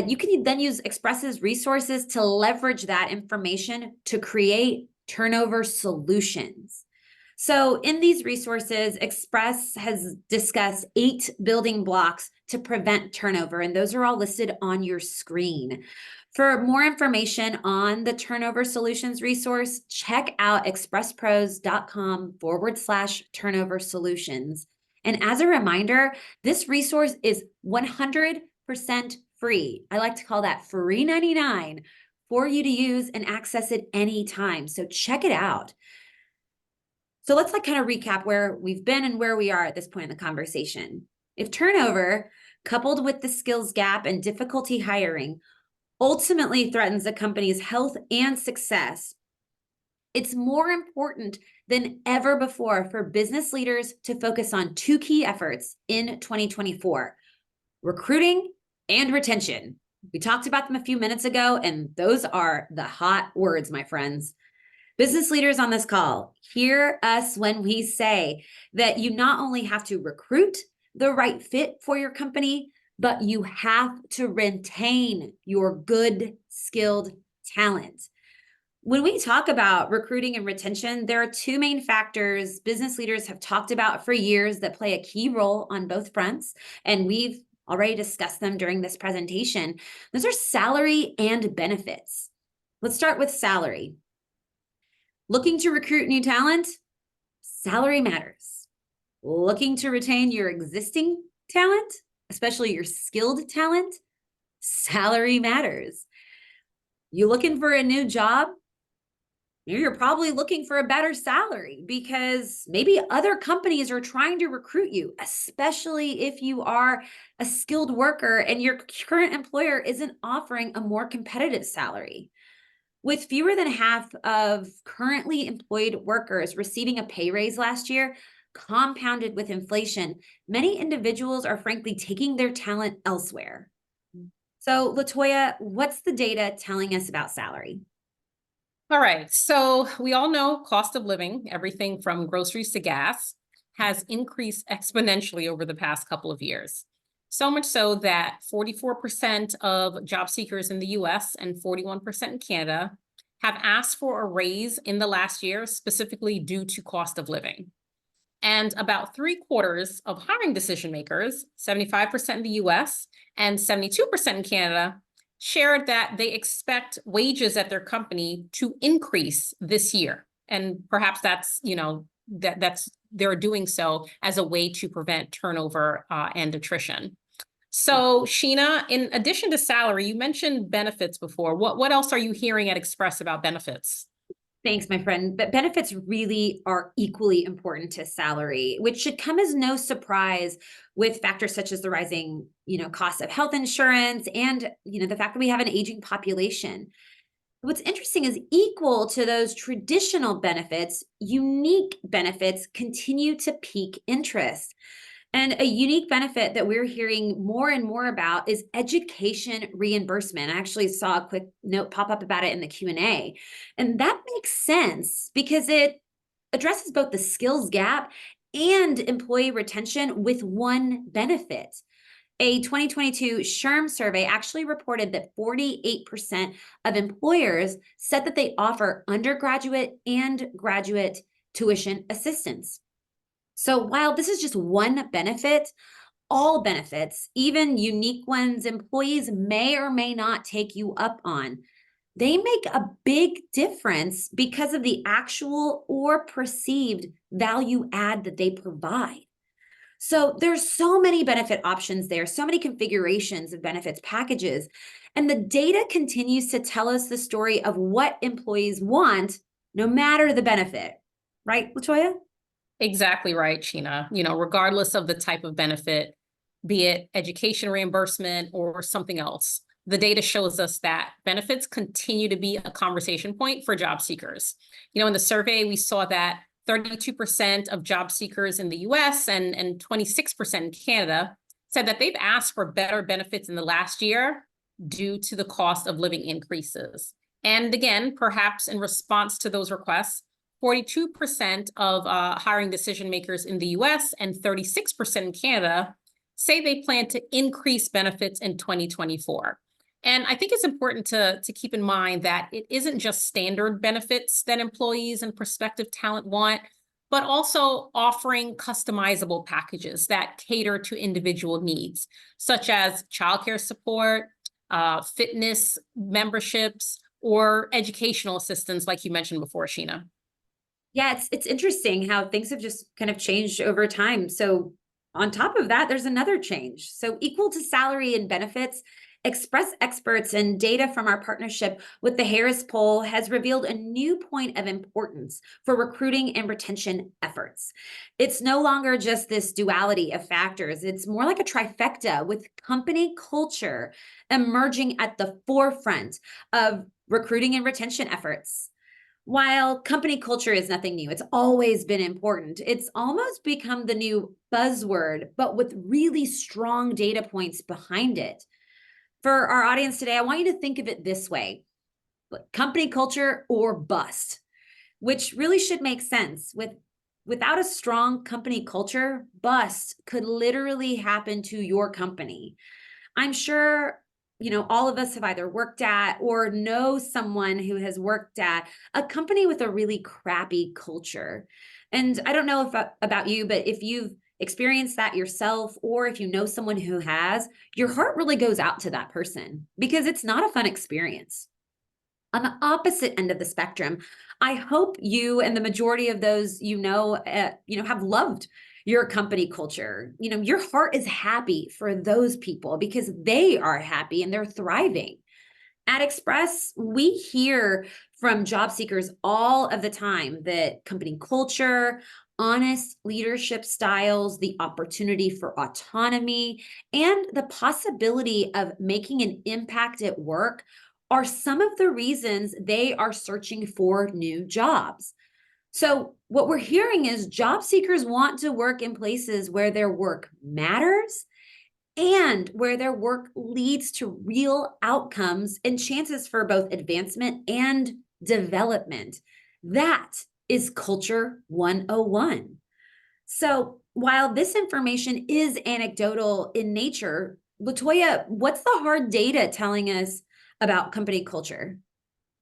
you can then use Express's resources to leverage that information to create turnover solutions. So in these resources, Express has discussed 8 building blocks to prevent turnover, and those are all listed on your screen. For more information on the Turnover Solutions resource, check out expresspros.com/turnover solutions. And as a reminder, this resource is 100% free. I like to call that free 99 for you to use and access it anytime. So check it out. So let's kind of recap where we've been and where we are at this point in the conversation. If turnover, coupled with the skills gap and difficulty hiring, ultimately threatens a company's health and success, it's more important than ever before for business leaders to focus on 2 key efforts in 2024: recruiting and retention. We talked about them a few minutes ago, and those are the hot words, my friends. Business leaders on this call, hear us when we say that you not only have to recruit the right fit for your company, but you have to retain your good, skilled talent. When we talk about recruiting and retention, there are 2 main factors business leaders have talked about for years that play a key role on both fronts, and we've already discussed them during this presentation. Those are salary and benefits. Let's start with salary. Looking to recruit new talent? Salary matters. Looking to retain your existing talent, especially your skilled talent? Salary matters. You looking for a new job? You're probably looking for a better salary because maybe other companies are trying to recruit you, especially if you are a skilled worker and your current employer isn't offering a more competitive salary. With fewer than half of currently employed workers receiving a pay raise last year, compounded with inflation, many individuals are frankly taking their talent elsewhere. So, Latoya, what's the data telling us about salary? All right, so we all know cost of living, everything from groceries to gas, has increased exponentially over the past couple of years. So much so that 44% of job seekers in the US and 41% in Canada have asked for a raise in the last year, specifically due to cost of living. And about 3/4 of hiring decision makers, 75% in the US and 72% in Canada, shared that they expect wages at their company to increase this year. And perhaps that's, that's they're doing so as a way to prevent turnover and attrition. So, Sheena, in addition to salary, you mentioned benefits before. What else are you hearing at Express about benefits? Thanks, my friend. But benefits really are equally important to salary, which should come as no surprise with factors such as the rising, cost of health insurance and, the fact that we have an aging population. What's interesting is, equal to those traditional benefits, unique benefits continue to pique interest. And a unique benefit that we're hearing more and more about is education reimbursement. I actually saw a quick note pop up about it in the Q&A. And that makes sense because it addresses both the skills gap and employee retention with one benefit. A 2022 SHRM survey actually reported that 48% of employers said that they offer undergraduate and graduate tuition assistance. So while this is just one benefit, all benefits, even unique ones, employees may or may not take you up on. They make a big difference because of the actual or perceived value add that they provide. So there's so many benefit options there, so many configurations of benefits packages, and the data continues to tell us the story of what employees want, no matter the benefit. Right, LaToya? Exactly right, Sheena. Regardless of the type of benefit, be it education reimbursement or something else, the data shows us that benefits continue to be a conversation point for job seekers. In the survey, we saw that 32% of job seekers in the US and 26% in Canada said that they've asked for better benefits in the last year due to the cost of living increases. And again, perhaps in response to those requests, 42% of hiring decision makers in the US and 36% in Canada say they plan to increase benefits in 2024. And I think it's important to keep in mind that it isn't just standard benefits that employees and prospective talent want, but also offering customizable packages that cater to individual needs, such as childcare support, fitness memberships, or educational assistance, like you mentioned before, Sheena. Yeah, it's interesting how things have just kind of changed over time. So on top of that, there's another change. So equal to salary and benefits, Express experts and data from our partnership with the Harris Poll has revealed a new point of importance for recruiting and retention efforts. It's no longer just this duality of factors. It's more like a trifecta with company culture emerging at the forefront of recruiting and retention efforts. While company culture is nothing new, it's always been important. It's almost become the new buzzword, but with really strong data points behind it. For our audience today, I want you to think of it this way: company culture or bust, which really should make sense. Without a strong company culture, bust could literally happen to your company. I'm sure, all of us have either worked at or know someone who has worked at a company with a really crappy culture. And I don't know if about you, but if you've experienced that yourself, or if you know someone who has, your heart really goes out to that person because it's not a fun experience. On the opposite end of the spectrum, I hope you and the majority of those have loved your company culture. Your heart is happy for those people because they are happy and they're thriving. At Express, we hear from job seekers all of the time that company culture, honest leadership styles, the opportunity for autonomy, and the possibility of making an impact at work are some of the reasons they are searching for new jobs. So, what we're hearing is job seekers want to work in places where their work matters and where their work leads to real outcomes and chances for both advancement and development. That is Culture 101. So while this information is anecdotal in nature, LaToya, what's the hard data telling us about company culture?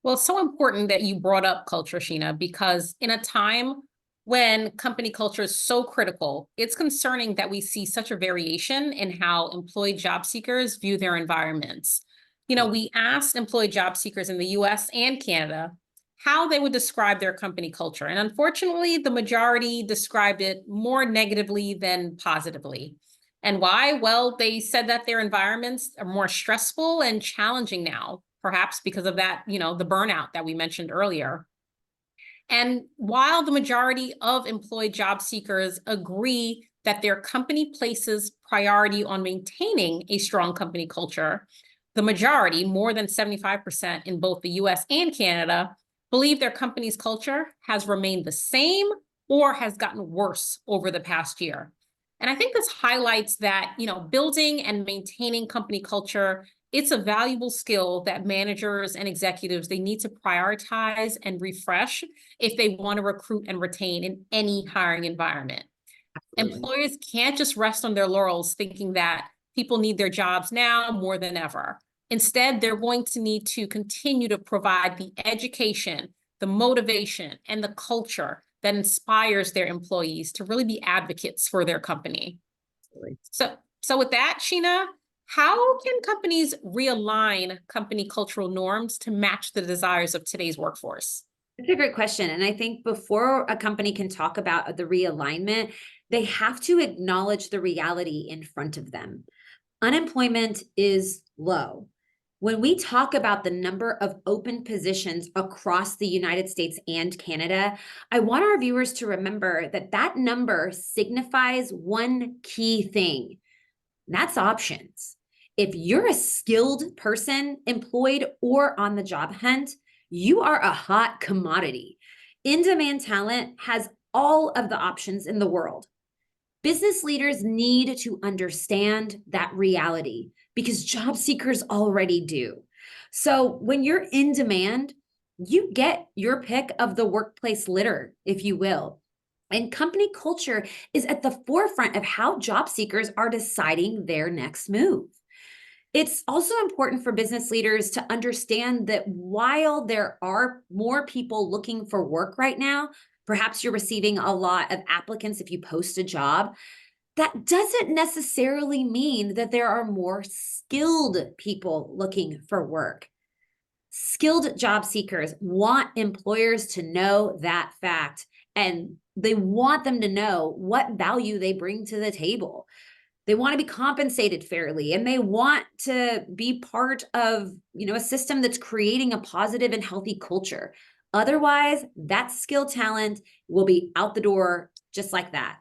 Well, it's so important that you brought up culture, Sheena, because in a time when company culture is so critical, it's concerning that we see such a variation in how employed job seekers view their environments. We asked employed job seekers in the US and Canada how they would describe their company culture. And unfortunately, the majority described it more negatively than positively. And why? Well, they said that their environments are more stressful and challenging now, perhaps because of that, the burnout that we mentioned earlier. And while the majority of employed job seekers agree that their company places priority on maintaining a strong company culture, the majority, more than 75% in both the US and Canada, believe their company's culture has remained the same or has gotten worse over the past year. And I think this highlights that, building and maintaining company culture, it's a valuable skill that managers and executives, they need to prioritize and refresh if they want to recruit and retain in any hiring environment. Absolutely. Employers can't just rest on their laurels thinking that people need their jobs now more than ever. Instead, they're going to need to continue to provide the education, the motivation, and the culture that inspires their employees to really be advocates for their company. Absolutely. So with that, Sheena, how can companies realign company cultural norms to match the desires of today's workforce? That's a great question. And I think before a company can talk about the realignment, they have to acknowledge the reality in front of them. Unemployment is low. When we talk about the number of open positions across the United States and Canada, I want our viewers to remember that that number signifies one key thing. That's options. If you're a skilled person, employed or on the job hunt, you are a hot commodity. In-demand talent has all of the options in the world. Business leaders need to understand that reality because job seekers already do. So when you're in demand, you get your pick of the workplace litter, if you will. And company culture is at the forefront of how job seekers are deciding their next move. It's also important for business leaders to understand that while there are more people looking for work right now, perhaps you're receiving a lot of applicants if you post a job, that doesn't necessarily mean that there are more skilled people looking for work. Skilled job seekers want employers to know that fact, and they want them to know what value they bring to the table. They want to be compensated fairly, and they want to be part of, a system that's creating a positive and healthy culture. Otherwise, that skilled talent will be out the door just like that.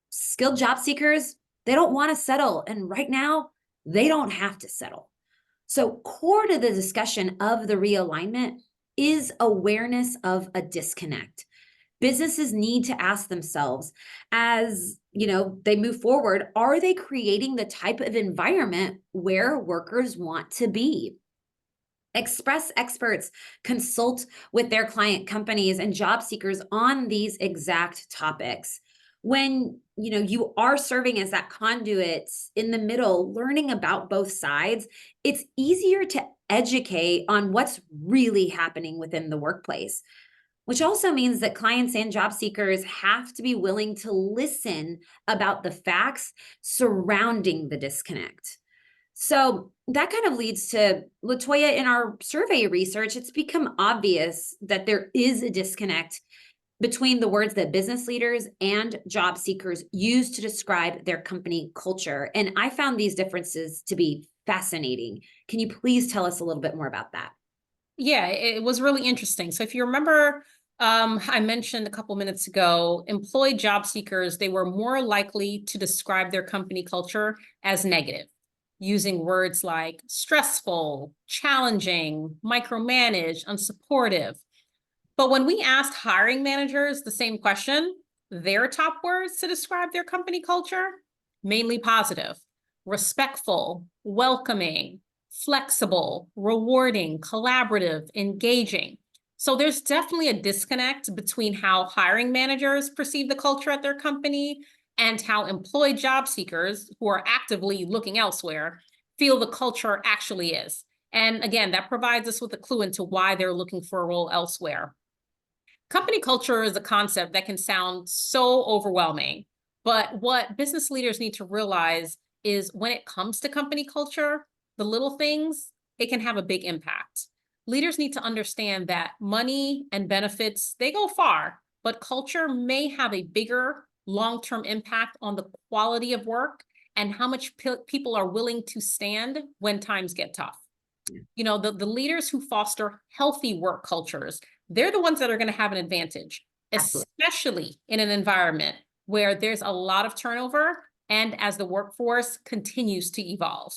Skilled job seekers, they don't want to settle. And right now, they don't have to settle. So, core to the discussion of the realignment is awareness of a disconnect. Businesses need to ask themselves, as they move forward, are they creating the type of environment where workers want to be? Express experts consult with their client companies and job seekers on these exact topics. When you are serving as that conduit in the middle, learning about both sides, it's easier to educate on what's really happening within the workplace, which also means that clients and job seekers have to be willing to listen about the facts surrounding the disconnect. So that kind of leads to, Latoya, in our survey research, it's become obvious that there is a disconnect between the words that business leaders and job seekers use to describe their company culture. And I found these differences to be fascinating. Can you please tell us a little bit more about that? Yeah, it was really interesting. So if you remember, I mentioned a couple minutes ago, employed job seekers, they were more likely to describe their company culture as negative, using words like stressful, challenging, micromanage, unsupportive. But when we asked hiring managers the same question, their top words to describe their company culture, mainly positive, respectful, welcoming, flexible, rewarding, collaborative, engaging. So there's definitely a disconnect between how hiring managers perceive the culture at their company and how employed job seekers who are actively looking elsewhere feel the culture actually is. And again, that provides us with a clue into why they're looking for a role elsewhere. Company culture is a concept that can sound so overwhelming, but what business leaders need to realize is when it comes to company culture, the little things, it can have a big impact. Leaders need to understand that money and benefits, they go far, but culture may have a bigger long-term impact on the quality of work and how much people are willing to stand when times get tough. The leaders who foster healthy work cultures, they're the ones that are going to have an advantage, especially in an environment where there's a lot of turnover and as the workforce continues to evolve.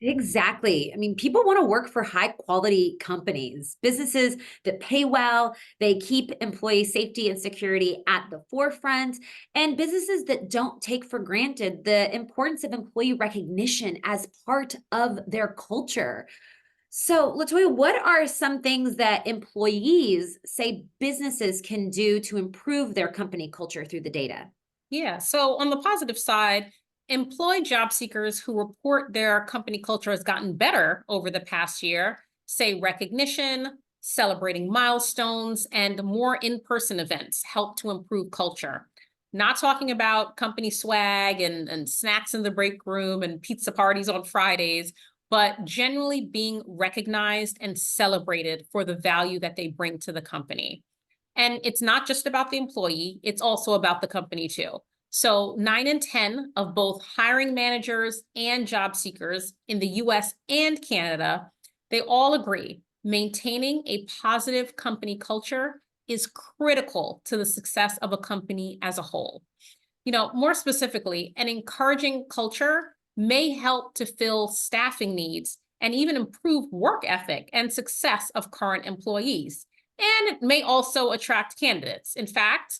Exactly. I mean, people want to work for high quality companies, businesses that pay well, they keep employee safety and security at the forefront, and businesses that don't take for granted the importance of employee recognition as part of their culture. So, Latoya, what are some things that employees say businesses can do to improve their company culture through the data? Yeah. So on the positive side, employed job seekers who report their company culture has gotten better over the past year, say recognition, celebrating milestones, and more in-person events help to improve culture. Not talking about company swag and snacks in the break room and pizza parties on Fridays, but generally being recognized and celebrated for the value that they bring to the company. And it's not just about the employee, it's also about the company too. So 9 in 10 of both hiring managers and job seekers in the US and Canada, they all agree maintaining a positive company culture is critical to the success of a company as a whole. More specifically, an encouraging culture may help to fill staffing needs and even improve work ethic and success of current employees. And it may also attract candidates. In fact,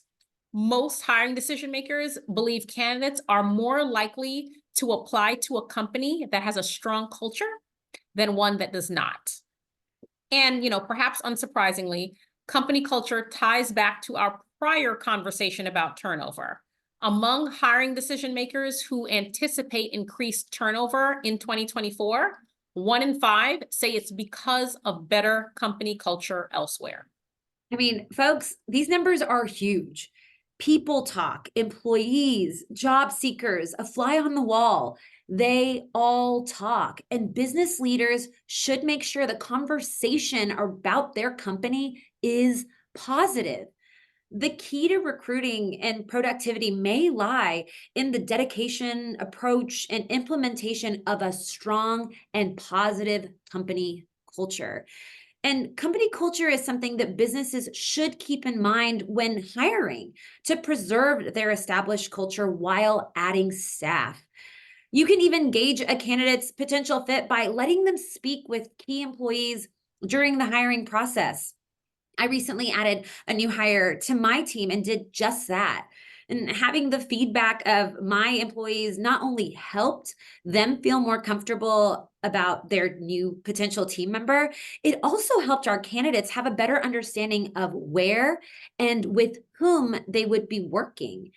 most hiring decision makers believe candidates are more likely to apply to a company that has a strong culture than one that does not. And, perhaps unsurprisingly, company culture ties back to our prior conversation about turnover. Among hiring decision makers who anticipate increased turnover in 2024, 1 in 5 say it's because of better company culture elsewhere. I mean, folks, these numbers are huge. People talk, employees, job seekers, a fly on the wall, they all talk. And business leaders should make sure the conversation about their company is positive. The key to recruiting and productivity may lie in the dedication, approach, and implementation of a strong and positive company culture. And company culture is something that businesses should keep in mind when hiring to preserve their established culture while adding staff. You can even gauge a candidate's potential fit by letting them speak with key employees during the hiring process. I recently added a new hire to my team and did just that. And having the feedback of my employees not only helped them feel more comfortable about their new potential team member, it also helped our candidates have a better understanding of where and with whom they would be working.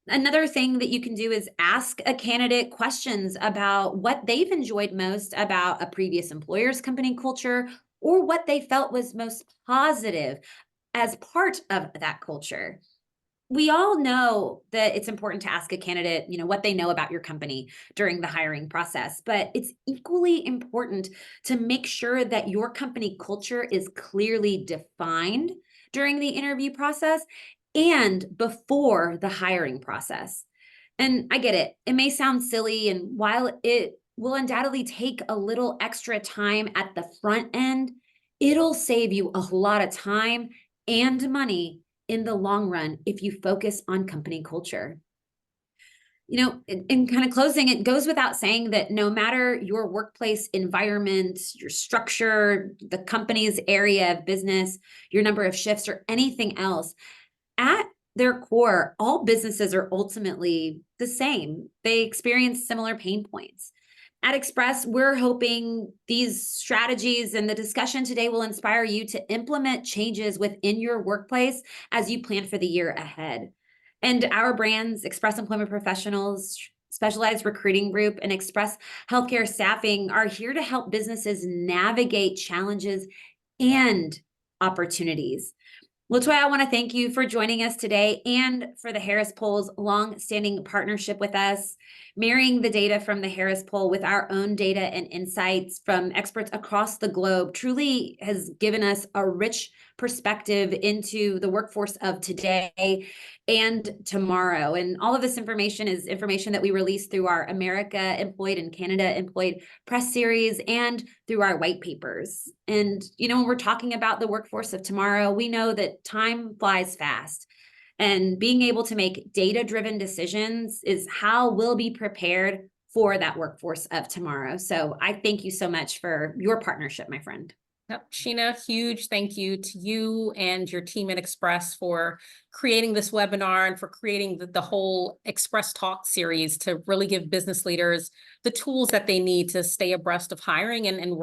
Another thing that you can do is ask a candidate questions about what they've enjoyed most about a previous employer's company culture or what they felt was most positive as part of that culture. We all know that it's important to ask a candidate, what they know about your company during the hiring process, but it's equally important to make sure that your company culture is clearly defined during the interview process and before the hiring process. And I get it. It may sound silly, and while it will undoubtedly take a little extra time at the front end, it'll save you a lot of time and money in the long run if you focus on company culture. In kind of closing, it goes without saying that no matter your workplace environment, your structure, the company's area of business, your number of shifts, or anything else, at their core, all businesses are ultimately the same. They experience similar pain points. At Express, we're hoping these strategies and the discussion today will inspire you to implement changes within your workplace as you plan for the year ahead. And our brands, Express Employment Professionals, Specialized Recruiting Group, and Express Healthcare Staffing, are here to help businesses navigate challenges and opportunities. Latoya, I want to thank you for joining us today and for the Harris Poll's long-standing partnership with us. Marrying the data from the Harris Poll with our own data and insights from experts across the globe truly has given us a rich perspective into the workforce of today and tomorrow. And all of this information is information that we release through our America Employed and Canada Employed press series and through our white papers. And, when we're talking about the workforce of tomorrow, we know that time flies fast. And being able to make data-driven decisions is how we'll be prepared for that workforce of tomorrow. So I thank you so much for your partnership, my friend. Yep. Sheena, huge thank you to you and your team at Express for creating this webinar and for creating the whole Express Talk series to really give business leaders the tools that they need to stay abreast of hiring and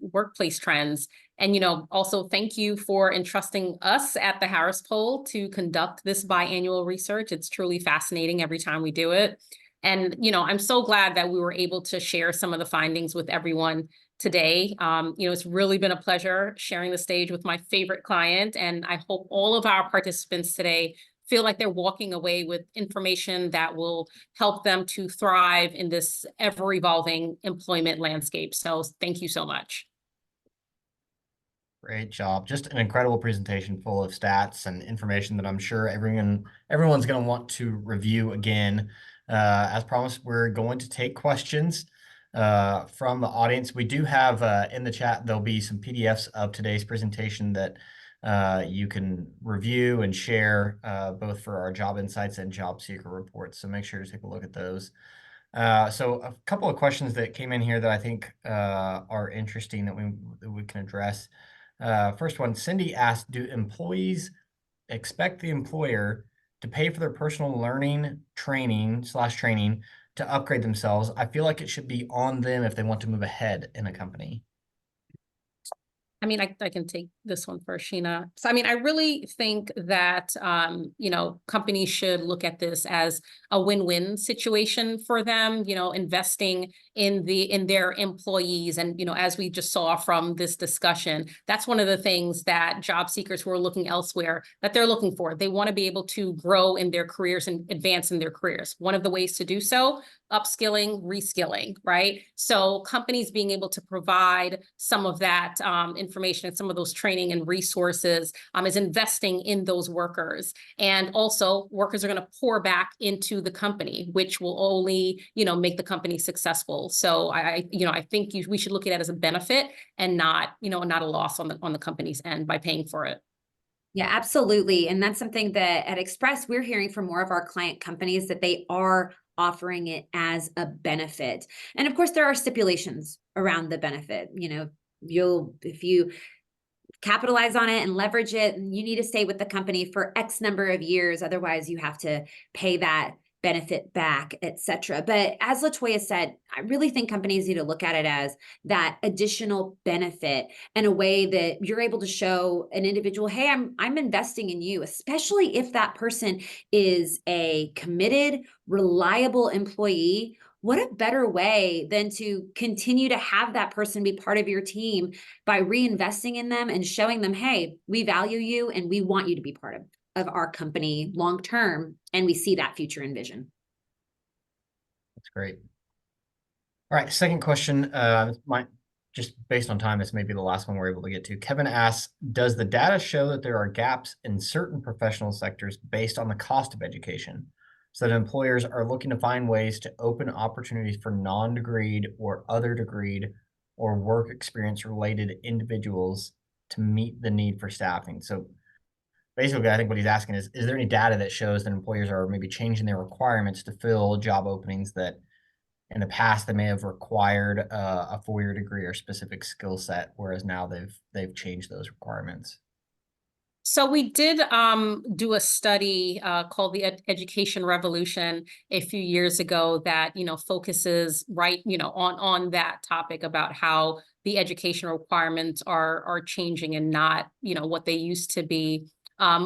workplace trends. And, also thank you for entrusting us at the Harris Poll to conduct this biannual research. It's truly fascinating every time we do it. And, I'm so glad that we were able to share some of the findings with everyone today. It's really been a pleasure sharing the stage with my favorite client, and I hope all of our participants today feel like they're walking away with information that will help them to thrive in this ever-evolving employment landscape. So thank you so much. Great job. Just an incredible presentation full of stats and information that I'm sure everyone's going to want to review again. As promised, we're going to take questions from the audience. We do have in the chat, there'll be some PDFs of today's presentation that you can review and share both for our job insights and job seeker reports. So make sure to take a look at those. So a couple of questions that came in here that I think are interesting that we can address. First one, Cindy asked, do employees expect the employer to pay for their personal learning training to upgrade themselves? I feel like it should be on them if they want to move ahead in a company. I mean, I can take this one first, Sheena. So, I mean, I really think that, companies should look at this as a win-win situation for them, investing in their employees. And, as we just saw from this discussion, that's one of the things that job seekers who are looking elsewhere, that they're looking for. They want to be able to grow in their careers and advance in their careers. One of the ways to do so, upskilling, reskilling, right? So companies being able to provide some of that information and some of those training and resources is investing in those workers. And also workers are going to pour back into the company, which will only, make the company successful. So I think we should look at it as a benefit and not a loss on the company's end by paying for it. Yeah, absolutely. And that's something that at Express, we're hearing from more of our client companies that they are offering it as a benefit. And of course, there are stipulations around the benefit. If you capitalize on it and leverage it, and you need to stay with the company for X number of years. Otherwise, you have to pay that benefit back, et cetera. But as LaToya said, I really think companies need to look at it as that additional benefit and a way that you're able to show an individual, hey, I'm investing in you, especially if that person is a committed, reliable employee. What a better way than to continue to have that person be part of your team by reinvesting in them and showing them, hey, we value you and we want you to be part of our company long term, and we see that future and vision. That's great. All right, second question. Just based on time, this may be the last one we're able to get to. Kevin asks, does the data show that there are gaps in certain professional sectors based on the cost of education, so that employers are looking to find ways to open opportunities for non-degreed or other degreed or work experience related individuals to meet the need for staffing? So basically, I think what he's asking is there any data that shows that employers are maybe changing their requirements to fill job openings that in the past they may have required a 4-year degree or specific skill set, whereas now they've changed those requirements? So we did do a study called the Education Revolution a few years ago that, focuses on that topic about how the education requirements are changing and not, what they used to be.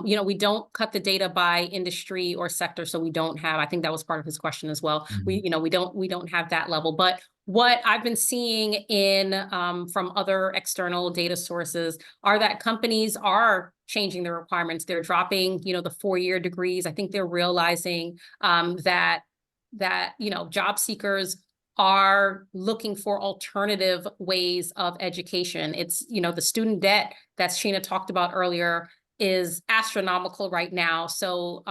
We don't cut the data by industry or sector, so we don't have, I think that was part of his question as well. Mm-hmm. We don't have that level, but what I've been seeing in from other external data sources are that companies are changing their requirements. They're dropping, the 4-year degrees. I think they're realizing that job seekers are looking for alternative ways of education. It's, the student debt that Sheena talked about earlier is astronomical right now. So,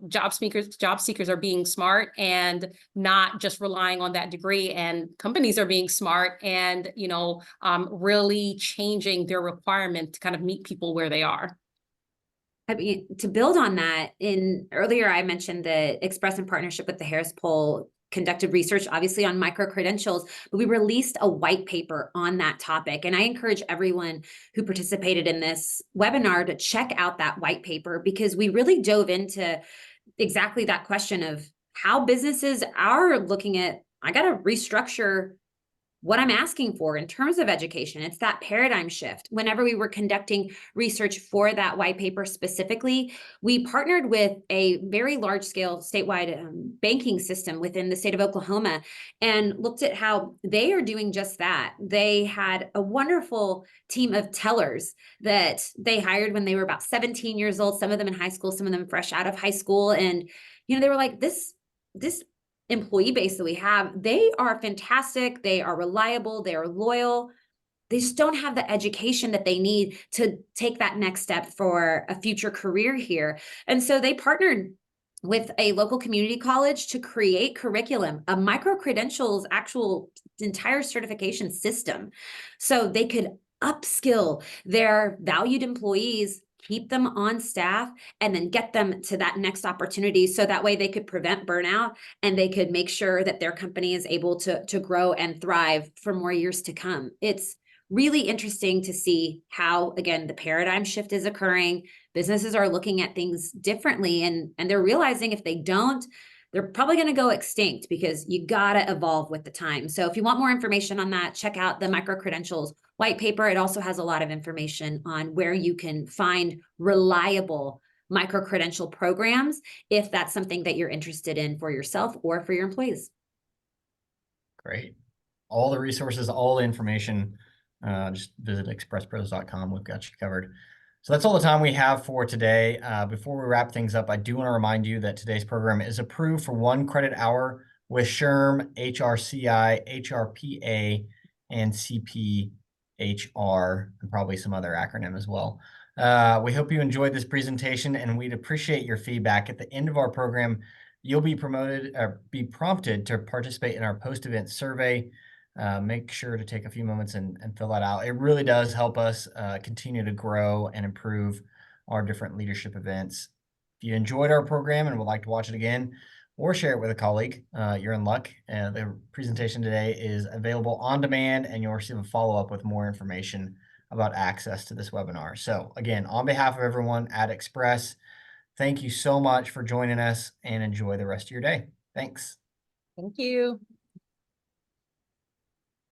job seekers are being smart and not just relying on that degree, and companies are being smart and, really changing their requirement to kind of meet people where they are. I mean, to build on that, earlier I mentioned that Express in partnership with the Harris Poll conducted research, obviously, on micro-credentials, but we released a white paper on that topic. And I encourage everyone who participated in this webinar to check out that white paper, because we really dove into exactly that question of how businesses are looking at, I got to restructure what I'm asking for in terms of education. It's that paradigm shift. Whenever we were conducting research for that white paper specifically, we partnered with a very large scale statewide banking system within the state of Oklahoma and looked at how they are doing just that. They had a wonderful team of tellers that they hired when they were about 17 years old, some of them in high school, some of them fresh out of high school. And, they were like, this employee base that we have, they are fantastic. They are reliable. They are loyal. They just don't have the education that they need to take that next step for a future career here. And so they partnered with a local community college to create curriculum, a micro-credentials, actual entire certification system, so they could upskill their valued employees, keep them on staff, and then get them to that next opportunity. So that way they could prevent burnout and they could make sure that their company is able to grow and thrive for more years to come. It's really interesting to see how, again, the paradigm shift is occurring. Businesses are looking at things differently, and they're realizing if they don't, they're probably going to go extinct, because you got to evolve with the time. So if you want more information on that, check out the micro-credentials white paper. It also has a lot of information on where you can find reliable micro-credential programs, if that's something that you're interested in for yourself or for your employees. Great. All the resources, all the information, just visit expresspros.com. We've got you covered. So that's all the time we have for today. Before we wrap things up, I do want to remind you that today's program is approved for 1 credit hour with SHRM, HRCI, HRPA, and CPHR, and probably some other acronym as well. We hope you enjoyed this presentation, and we'd appreciate your feedback. At the end of our program, you'll be prompted to participate in our post-event survey. Make sure to take a few moments and fill that out. It really does help us continue to grow and improve our different leadership events. If you enjoyed our program and would like to watch it again or share it with a colleague, you're in luck. The presentation today is available on demand, and you'll receive a follow-up with more information about access to this webinar. So again, on behalf of everyone at Express, thank you so much for joining us, and enjoy the rest of your day. Thanks. Thank you.